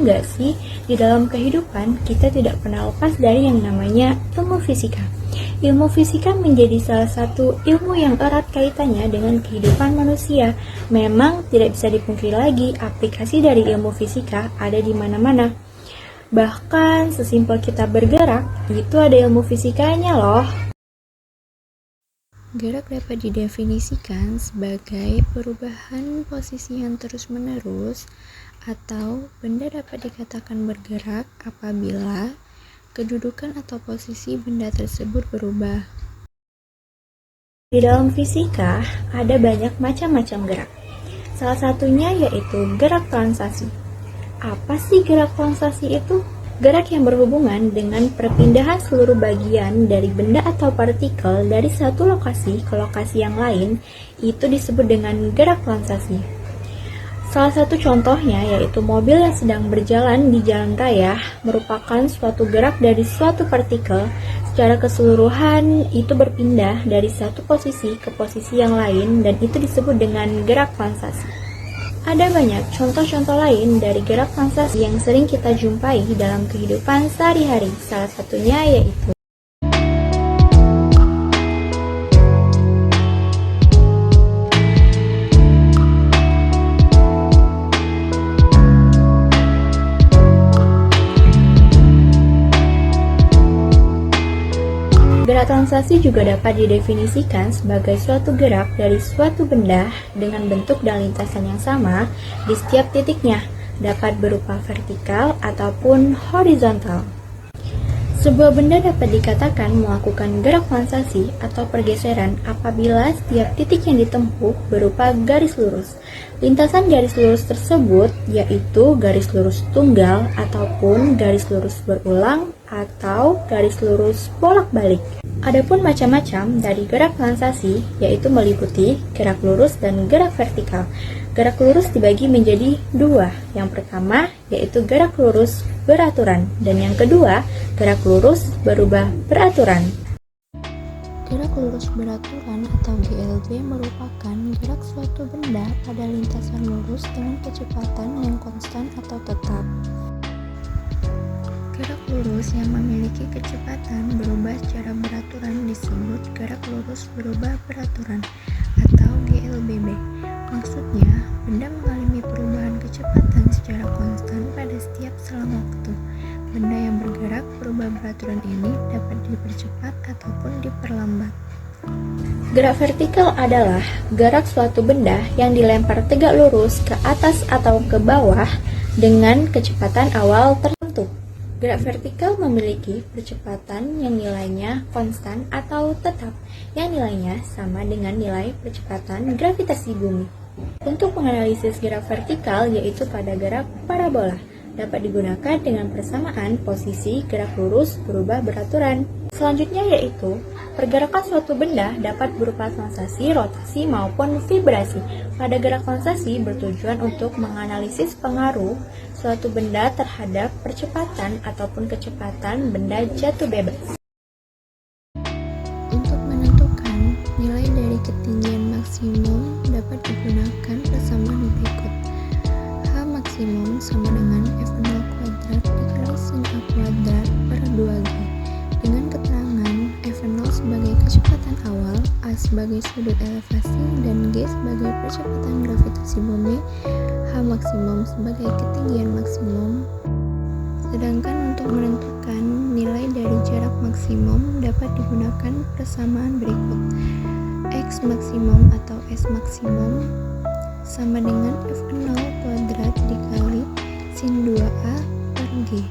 nggak sih, di dalam kehidupan kita tidak pernah lepas dari yang namanya ilmu fisika. Ilmu fisika menjadi salah satu ilmu yang erat kaitannya dengan kehidupan manusia. Memang tidak bisa dipungkiri lagi, aplikasi dari ilmu fisika ada di mana-mana. Bahkan sesimpel kita bergerak, itu ada ilmu fisikanya loh. Gerak dapat didefinisikan sebagai perubahan posisi yang terus-menerus atau benda dapat dikatakan bergerak apabila kedudukan atau posisi benda tersebut berubah. Di dalam fisika, ada banyak macam-macam gerak. Salah satunya yaitu gerak translasi. Apa sih gerak translasi itu? Gerak yang berhubungan dengan perpindahan seluruh bagian dari benda atau partikel dari satu lokasi ke lokasi yang lain, itu disebut dengan gerak translasi. Salah satu contohnya yaitu mobil yang sedang berjalan di jalan raya merupakan suatu gerak dari suatu partikel secara keseluruhan itu berpindah dari satu posisi ke posisi yang lain dan itu disebut dengan gerak translasi. Ada banyak contoh-contoh lain dari gerak translasi yang sering kita jumpai dalam kehidupan sehari-hari. Salah satunya yaitu gerak translasi juga dapat didefinisikan sebagai suatu gerak dari suatu benda dengan bentuk dan lintasan yang sama di setiap titiknya, dapat berupa vertikal ataupun horizontal. Sebuah benda dapat dikatakan melakukan gerak translasi atau pergeseran apabila setiap titik yang ditempuh berupa garis lurus. Lintasan garis lurus tersebut yaitu garis lurus tunggal ataupun garis lurus berulang atau garis lurus bolak-balik. Adapun macam-macam dari gerak translasi yaitu meliputi gerak lurus dan gerak vertikal. Gerak lurus dibagi menjadi dua. Yang pertama yaitu gerak lurus beraturan dan yang kedua gerak lurus berubah beraturan. Gerak lurus beraturan atau GLB merupakan gerak suatu benda pada lintasan lurus dengan kecepatan yang konstan atau tetap. Gerak lurus yang memiliki kecepatan berubah secara beraturan disebut gerak lurus berubah beraturan atau GLBB. Maksudnya, benda mengalami perubahan kecepatan secara konstan pada setiap selang waktu. Benda yang bergerak berubah beraturan ini dapat dipercepat ataupun diperlambat. Gerak vertikal adalah gerak suatu benda yang dilempar tegak lurus ke atas atau ke bawah dengan kecepatan awal tertentu. Gerak vertikal memiliki percepatan yang nilainya konstan atau tetap, yang nilainya sama dengan nilai percepatan gravitasi bumi. Untuk menganalisis gerak vertikal yaitu pada gerak parabola, dapat digunakan dengan persamaan posisi gerak lurus berubah beraturan. Selanjutnya yaitu pergerakan suatu benda dapat berupa translasi, rotasi, maupun vibrasi. Pada gerak translasi bertujuan untuk menganalisis pengaruh suatu benda terhadap percepatan ataupun kecepatan benda jatuh bebas. Untuk menentukan nilai dari ketinggian maksimum dapat digunakan persamaan berikut. H maksimum sama dengan F0 kuadrat dikali sin A kuadrat per 2G. Dengan keterangan F0 sebagai kecepatan awal, A sebagai sudut elevasi, dan G sebagai percepatan gravitasi bumi, H maksimum sebagai ketinggian maksimum. Sedangkan untuk menentukan nilai dari jarak maksimum dapat digunakan persamaan berikut. X maksimum atau S maksimum sama dengan F0 kuadrat dikali sin 2A per G.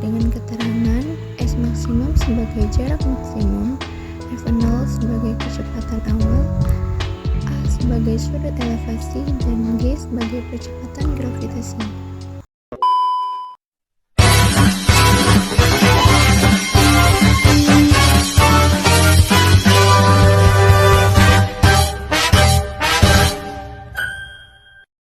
Dengan keterangan S maksimum sebagai jarak maksimum, F0 sebagai kecepatan awal, A sebagai sudut elevasi, dan G sebagai percepatan gravitasi.